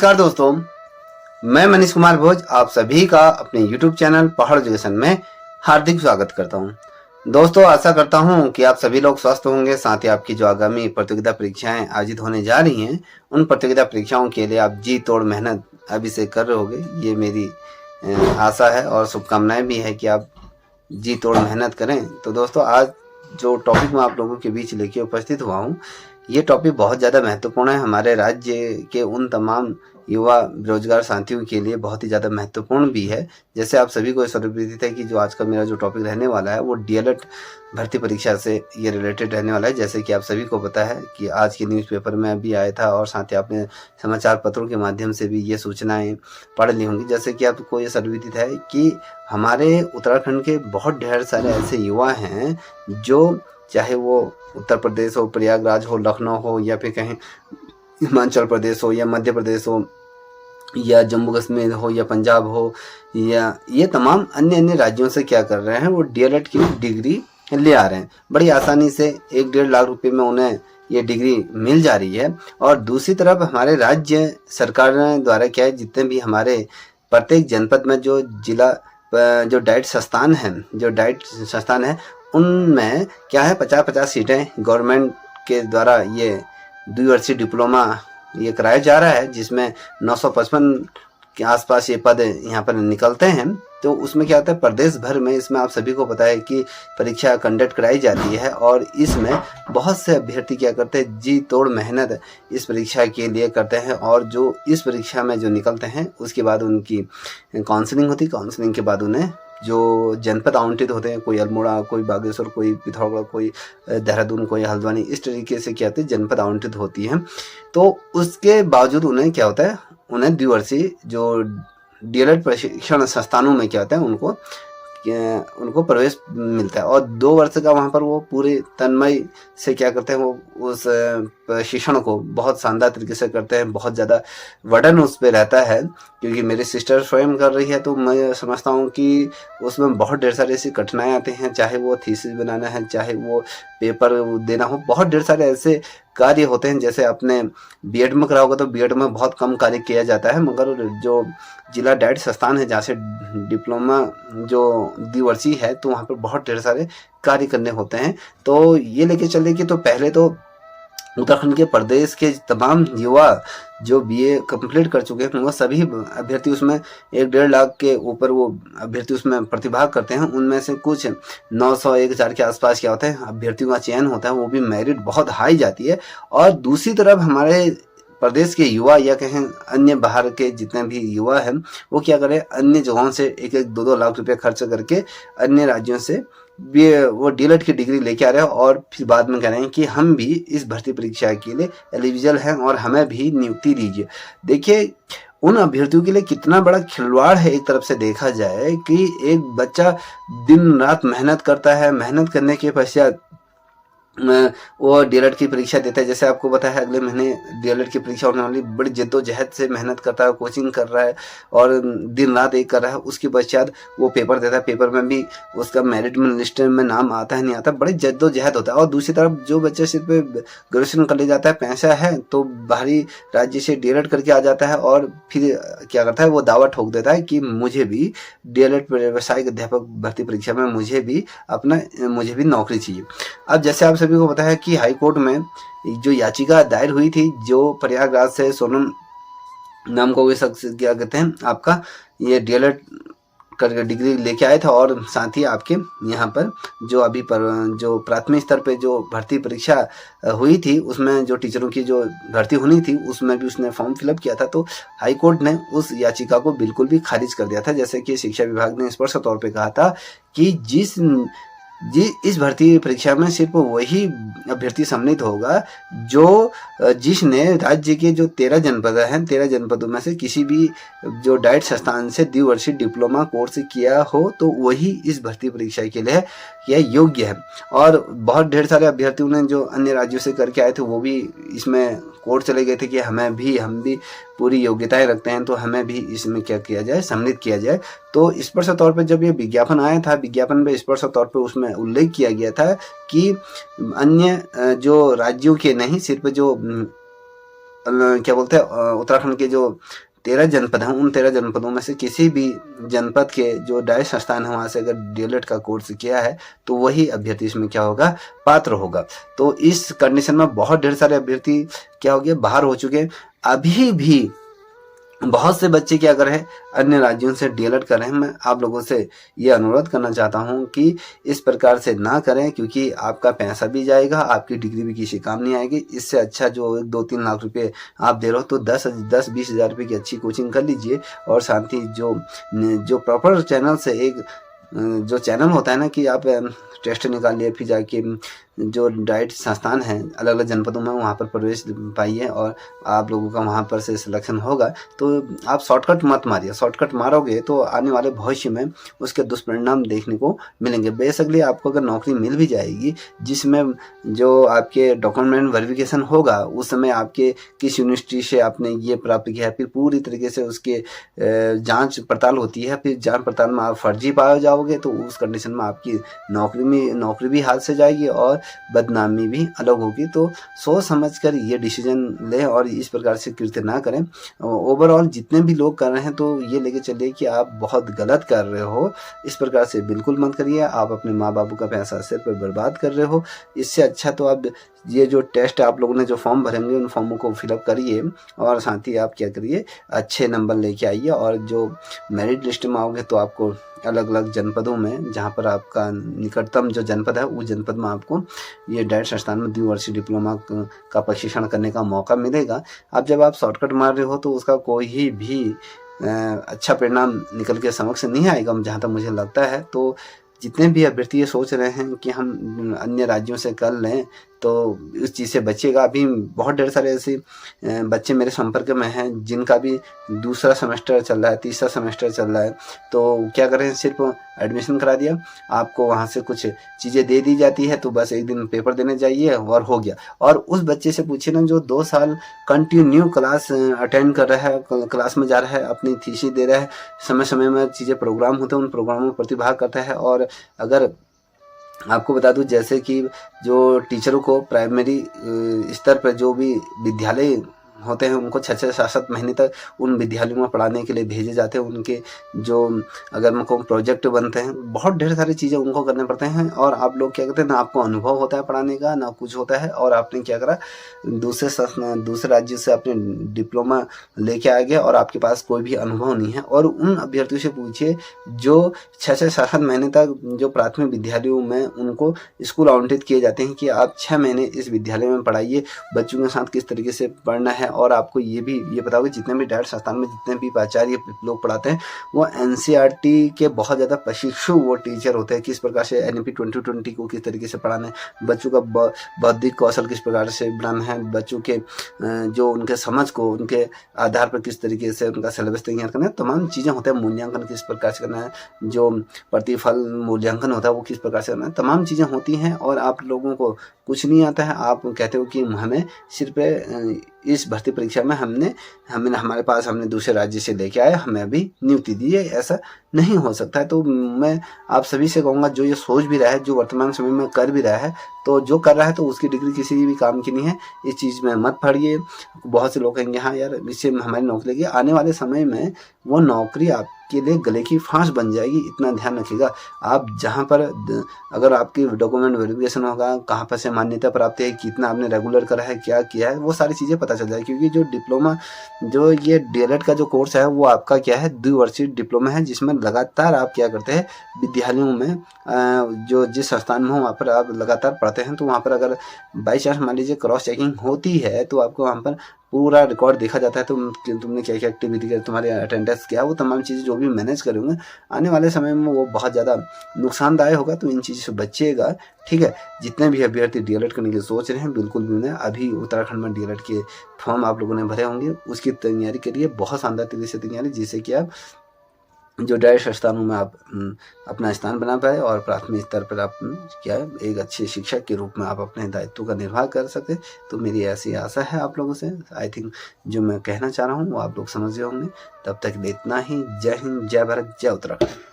नमस्कार दोस्तों, मैं मनीष कुमार भोज आप सभी का अपने YouTube चैनल पहाड़ एजुकेशन में हार्दिक स्वागत करता हूं। दोस्तों, आशा करता हूं कि आप सभी लोग स्वस्थ होंगे। साथ ही आपकी जो आगामी प्रतियोगिता परीक्षाएं आयोजित होने जा रही हैं, उन प्रतियोगिता परीक्षाओं के लिए आप जी तोड़ मेहनत अभी से कर रहे होंगे, ये मेरी आशा है और शुभकामनाएं भी है कि आप जी तोड़ मेहनत करें। तो दोस्तों, आज जो टॉपिक मैं आप लोगों के बीच लेके उपस्थित हुआ हूँ, ये टॉपिक बहुत ज़्यादा महत्वपूर्ण है। हमारे राज्य के उन तमाम युवा बेरोजगार साथियों के लिए बहुत ही ज़्यादा महत्वपूर्ण भी है। जैसे आप सभी को सर्वविदित है कि जो आज का मेरा जो टॉपिक रहने वाला है वो डीएलएड भर्ती परीक्षा से ये रिलेटेड रहने वाला है। जैसे कि आप सभी को पता है कि आज के न्यूज़पेपर में भी आया था और साथ ही आपने समाचार पत्रों के माध्यम से भी ये सूचनाएं पढ़ ली होंगी। जैसे कि आपको ये सर्वविदित है कि हमारे उत्तराखंड के बहुत ढेर सारे ऐसे युवा हैं जो, चाहे वो उत्तर प्रदेश हो, प्रयागराज हो, लखनऊ हो, या फिर कहीं हिमाचल प्रदेश हो, या मध्य प्रदेश हो, या जम्मू कश्मीर हो, या पंजाब हो, या ये तमाम अन्य अन्य राज्यों से क्या कर रहे हैं, वो डीएलएड की डिग्री ले आ रहे हैं। बड़ी आसानी से 1-1.5 लाख रुपए में उन्हें ये डिग्री मिल जा रही है। और दूसरी तरफ हमारे राज्य सरकार द्वारा क्या है, जितने भी हमारे प्रत्येक जनपद में जो जिला जो डाइट संस्थान है उनमें क्या है, 50-50 सीटें गवर्नमेंट के द्वारा ये द्विवर्षीय डिप्लोमा ये कराया जा रहा है, जिसमें 955 के आसपास ये पद यहाँ पर निकलते हैं। तो उसमें क्या होता है, प्रदेश भर में इसमें आप सभी को पता है कि परीक्षा कंडक्ट कराई जाती है और इसमें बहुत से अभ्यर्थी क्या करते हैं, जी तोड़ मेहनत इस परीक्षा के लिए करते हैं। और जो इस परीक्षा में जो निकलते हैं उसके बाद उनकी काउंसलिंग होती है। काउंसलिंग के बाद उन्हें जो जनपद आवंटित होते हैं, कोई अल्मोड़ा, कोई बागेश्वर, कोई पिथौरागढ़, कोई देहरादून, कोई हल्द्वानी, इस तरीके से क्या होते हैं, जनपद आवंटित होती हैं। तो उसके बावजूद उन्हें क्या होता है, उन्हें द्विवर्षीय जो डीएलएड प्रशिक्षण संस्थानों में क्या होता है, उनको प्रवेश मिलता है और 2 वर्ष का वहाँ पर वो पूरे तन्मय से क्या करते हैं, वो उस प्रशिक्षण को बहुत शानदार तरीके से करते हैं। बहुत ज़्यादा वर्डन उस पर रहता है, क्योंकि मेरी सिस्टर स्वयं कर रही है, तो मैं समझता हूँ कि उसमें बहुत ढेर सारी ऐसी कठिनाई आती हैं, चाहे वो थीसिस बनाना है, चाहे वो पेपर देना हो। बहुत ढेर सारे ऐसे कार्य होते हैं। जैसे आपने बीएड में करा होगा तो बीएड में बहुत कम कार्य किया जाता है, मगर जो जिला डाइट संस्थान है जहाँ से डिप्लोमा जो द्विवर्षीय है, तो वहाँ पर बहुत ढेर सारे कार्य करने होते हैं। तो ये लेके चले कि तो पहले तो उत्तराखंड के प्रदेश के तमाम युवा जो बीए कंप्लीट कर चुके हैं, वो सभी अभ्यर्थी उसमें 1-1.5 लाख के ऊपर वो अभ्यर्थी उसमें प्रतिभाग करते हैं। उनमें से कुछ 900-1000 के आसपास क्या होता है, अभ्यर्थियों का चयन होता है, वो भी मेरिट बहुत हाई जाती है। और दूसरी तरफ हमारे प्रदेश के युवा या कहें अन्य बाहर के जितने भी युवा हैं, वो क्या करें, अन्य जगहों से 1-2 लाख रुपए खर्च करके अन्य राज्यों से भी वो डीएलएड की डिग्री लेके आ रहे हैं और फिर बाद में कह रहे हैं कि हम भी इस भर्ती परीक्षा के लिए एलिजिबल हैं और हमें भी नियुक्ति दीजिए। देखिए, उन अभ्यर्थियों के लिए कितना बड़ा खिलवाड़ है। एक तरफ से देखा जाए कि एक बच्चा दिन रात मेहनत करता है, मेहनत करने के पश्चात वो डीएलएड की परीक्षा देता है। जैसे आपको पता है, अगले महीने डीएलएड की परीक्षा होने वाली, बड़ी जद्दोजहद से मेहनत करता है, कोचिंग कर रहा है और दिन रात एक कर रहा है। उसके पश्चात वो पेपर देता है, पेपर में भी उसका मेरिट में लिस्ट में नाम आता है नहीं आता, बड़ी जद्दोजहद होता है। और दूसरी तरफ जो बच्चा सिर्फ ग्रेजुएशन कर ले जाता है, पैसा है तो बाहरी राज्य से डीएलएड करके आ जाता है और फिर क्या करता है, वो दावा ठोक देता है कि मुझे भी डीएलएड व्यावसायिक अध्यापक भर्ती परीक्षा में मुझे भी नौकरी चाहिए। अब जैसे आप सभी को पता है कि हाई कोर्ट में जो याचिका दायर हुई थी, जो प्रयागराज से सोनम नाम को वे शख्स क्या कहते हैं, आपका ये डीएलएड करके डिग्री लेके आए थे और साथ ही आपके यहाँ पर जो अभी जो प्राथमिक स्तर पे जो भर्ती परीक्षा हुई थी, उसमें जो टीचरों की जो भर्ती होनी थी, उसमें भी उसने फॉर्म फिलअप किया था। तो हाई कोर्ट ने उस याचिका को बिल्कुल भी खारिज कर दिया था। जैसे कि शिक्षा विभाग ने स्पष्ट तौर पे कहा था कि इस भर्ती परीक्षा में सिर्फ वही अभ्यर्थी सम्मिलित होगा जिसने राज्य के जो 13 जनपद हैं, 13 जनपदों में से किसी भी जो डाइट संस्थान से द्विवर्षीय डिप्लोमा कोर्स किया हो, तो वही इस भर्ती परीक्षा के लिए यह योग्य है। और बहुत ढेर सारे अभ्यर्थियों ने जो अन्य राज्यों से करके आए थे, वो भी इसमें कोर्ट चले गए थे कि हम भी पूरी योग्यताएं रखते हैं, तो हमें भी इसमें क्या किया जाए, सम्मिलित किया जाए। तो स्पष्ट तौर पे जब ये विज्ञापन आया था, विज्ञापन में स्पष्ट तौर पे उसमें उल्लेख किया गया था कि अन्य जो राज्यों के नहीं, सिर्फ जो क्या बोलते हैं उत्तराखंड के जो 13 जनपद हैं, उन 13 जनपदों में से किसी भी जनपद के जो डाइट संस्थान है वहाँ से अगर डीएलएड का कोर्स किया है तो वही अभ्यर्थी इसमें क्या होगा, पात्र होगा। तो इस कंडीशन में बहुत ढेर सारे अभ्यर्थी क्या हो गए, बाहर हो चुके हैं। अभी भी बहुत से बच्चे क्या कर रहे हैं, अन्य राज्यों से डीएलएड कर रहे हैं। मैं आप लोगों से ये अनुरोध करना चाहता हूँ कि इस प्रकार से ना करें, क्योंकि आपका पैसा भी जाएगा, आपकी डिग्री भी किसी काम नहीं आएगी। इससे अच्छा जो 2-3 लाख रुपए आप दे रहे हो तो 10-20 हज़ार रुपये की अच्छी कोचिंग कर लीजिए। और साथ ही जो प्रॉपर चैनल से एक जो चैनल होता है ना कि आप टेस्ट निकाल लिए, फिर जाके जो डाइट संस्थान हैं अलग अलग जनपदों में वहाँ पर प्रवेश पाइए और आप लोगों का वहाँ पर से सिलेक्शन होगा। तो आप शॉर्टकट मत मारिए, शॉर्टकट मारोगे तो आने वाले भविष्य में उसके दुष्परिणाम देखने को मिलेंगे। बेसिकली आपको अगर नौकरी मिल भी जाएगी जिसमें जो आपके डॉक्यूमेंट वेरिफिकेशन होगा, उस समय आपके किस यूनिवर्सिटी से आपने ये प्राप्त किया है, फिर पूरी तरीके से उसके जाँच पड़ताल होती है। फिर जाँच पड़ताल में आप फर्जी पाए जाओगे तो उस कंडीशन में आपकी नौकरी भी हाथ से जाएगी और बदनामी भी अलग होगी। तो सोच समझकर ये डिसीजन लें और इस प्रकार से कृत्य ना करें। ओवरऑल जितने भी लोग कर रहे हैं तो ये लेके चलिए कि आप बहुत गलत कर रहे हो, इस प्रकार से बिल्कुल मत करिए। आप अपने माँ बापू का पैसा सिर पर बर्बाद कर रहे हो। इससे अच्छा तो आप ये जो टेस्ट आप लोगों ने जो फॉर्म भरेंगे उन फॉर्मों को फिलअप करिए और साथ ही आप क्या करिए, अच्छे नंबर लेके आइए। और जो मेरिट लिस्ट में आओगे तो आपको अलग अलग जनपदों में, जहाँ पर आपका निकटतम जो जनपद है उस जनपद में आपको ये डाइट संस्थान में द्विवर्षीय डिप्लोमा का प्रशिक्षण करने का मौका मिलेगा। अब जब आप शॉर्टकट मार रहे हो तो उसका कोई भी अच्छा परिणाम निकल के समक्ष नहीं आएगा, जहाँ तक मुझे लगता है। तो जितने भी अभ्यर्थी ये सोच रहे हैं कि हम अन्य राज्यों से कर लें तो इस चीज़ से बचिएगा। अभी बहुत ढेर सारे ऐसे बच्चे मेरे संपर्क में हैं जिनका भी दूसरा सेमेस्टर चल रहा है, तीसरा सेमेस्टर चल रहा है। तो क्या कर रहे हैं, सिर्फ एडमिशन करा दिया, आपको वहाँ से कुछ चीज़ें दे दी जाती है तो बस एक दिन पेपर देने जाइए और हो गया। और उस बच्चे से पूछिए ना जो 2 साल कंटिन्यू क्लास अटेंड कर रहा है, क्लास में जा रहा है, अपनी थीसिस दे रहा है, समय समय में चीज़ें प्रोग्राम होते हैं उन प्रोग्रामों में प्रतिभाग करता है। और अगर आपको बता दूं जैसे कि जो टीचरों को प्राइमरी स्तर पर जो भी विद्यालय होते हैं उनको 6-6 7-7 महीने तक उन विद्यालयों में पढ़ाने के लिए भेजे जाते हैं। उनके जो अगर उनको प्रोजेक्ट बनते हैं, बहुत ढेर सारी चीज़ें उनको करने पड़ते हैं। और आप लोग क्या करते हैं, ना आपको अनुभव होता है पढ़ाने का, ना कुछ होता है। और आपने क्या करा, दूसरे राज्य से आपने डिप्लोमा लेके आ गया और आपके पास कोई भी अनुभव नहीं है। और उन अभ्यर्थियों से पूछिए जो 6-6 7-7 महीने तक जो प्राथमिक विद्यालयों में उनको स्कूल आवंटित किए जाते हैं कि आप 6 महीने इस विद्यालय में पढ़ाइए, बच्चों के साथ किस तरीके से पढ़ना है। और आपको ये भी बताओगे जितने भी डाइट संस्थान में जितने भी प्राचार्य लोग पढ़ाते हैं वो एनसीईआरटी के बहुत ज़्यादा प्रशिक्षु वो टीचर होते हैं। किस प्रकार से एनईपी 2020 को किस तरीके से पढ़ाना है, बच्चों का बौद्धिक कौशल किस प्रकार से बढ़ाना है, बच्चों के जो उनके समझ को उनके आधार पर किस तरीके से उनका सिलेबस तैयार करना है, तमाम चीज़ें होते हैं। मूल्यांकन किस प्रकार से करना है, जो प्रतिफल मूल्यांकन होता है वो किस प्रकार से करना है, तमाम चीज़ें होती हैं। और आप लोगों को कुछ नहीं आता है, आप कहते हो कि हमें सिर्फ इस भर्ती परीक्षा में हमारे पास हमने दूसरे राज्य से लेके आए, हमें अभी नियुक्ति दी है, ऐसा नहीं हो सकता है। तो मैं आप सभी से कहूँगा जो ये सोच भी रहा है, जो वर्तमान समय में कर भी रहा है, तो जो कर रहा है तो उसकी डिग्री किसी भी काम की नहीं है, इस चीज़ में मत पढ़िए। बहुत से लोग कहेंगे हाँ यार इससे हमारी नौकरी लगी, आने वाले समय में वो नौकरी आपके लिए गले की फांस बन जाएगी। इतना ध्यान रखिएगा। आप जहाँ पर अगर आपकी डॉक्यूमेंट वेरिफिकेशन होगा, कहाँ पर से मान्यता प्राप्त है, कितना आपने रेगुलर करा है, क्या किया है, वो सारी चीज़ें पता चल जाए। क्योंकि जो डिप्लोमा जो ये डीएलएड का जो कोर्स है वो आपका क्या है, द्विवर्षीय डिप्लोमा है, जिसमें लगातार आप क्या करते हैं, विद्यालयों में जो जिस संस्थान में हो वहाँ पर आप लगातार पढ़ते हैं। तो वहाँ पर अगर बाई चांस मान लीजिए क्रॉस चेकिंग होती है तो आपको वहाँ पर पूरा रिकॉर्ड देखा जाता है, तुमने क्या क्या एक्टिविटी की, तुम्हारे अटेंडेंस क्या, वो तमाम चीज़ें जो भी मैनेज करोगे आने वाले समय में वो बहुत ज़्यादा नुकसानदायक होगा। तो इन चीज़ों से बचिएगा, ठीक है। जितने भी अभ्यर्थी डीएलएड करने की सोच रहे हैं, बिल्कुल भी उन्हें अभी उत्तराखंड में डीएलएड के फॉर्म आप लोगों ने भरे होंगे, उसकी तैयारी करिए, बहुत शानदार तरीके से तैयारी, जिससे कि आप जो डाइट संस्थानों में आप अपना स्थान बना पाए और प्राथमिक स्तर पर आप क्या है एक अच्छे शिक्षक के रूप में आप अपने दायित्व का निर्वाह कर सके। तो मेरी ऐसी आशा है आप लोगों से। आई थिंक जो मैं कहना चाह रहा हूँ वो आप लोग समझ गए होंगे। तब तक इतना ही। जय हिंद, जय भारत, जय उत्तराखंड।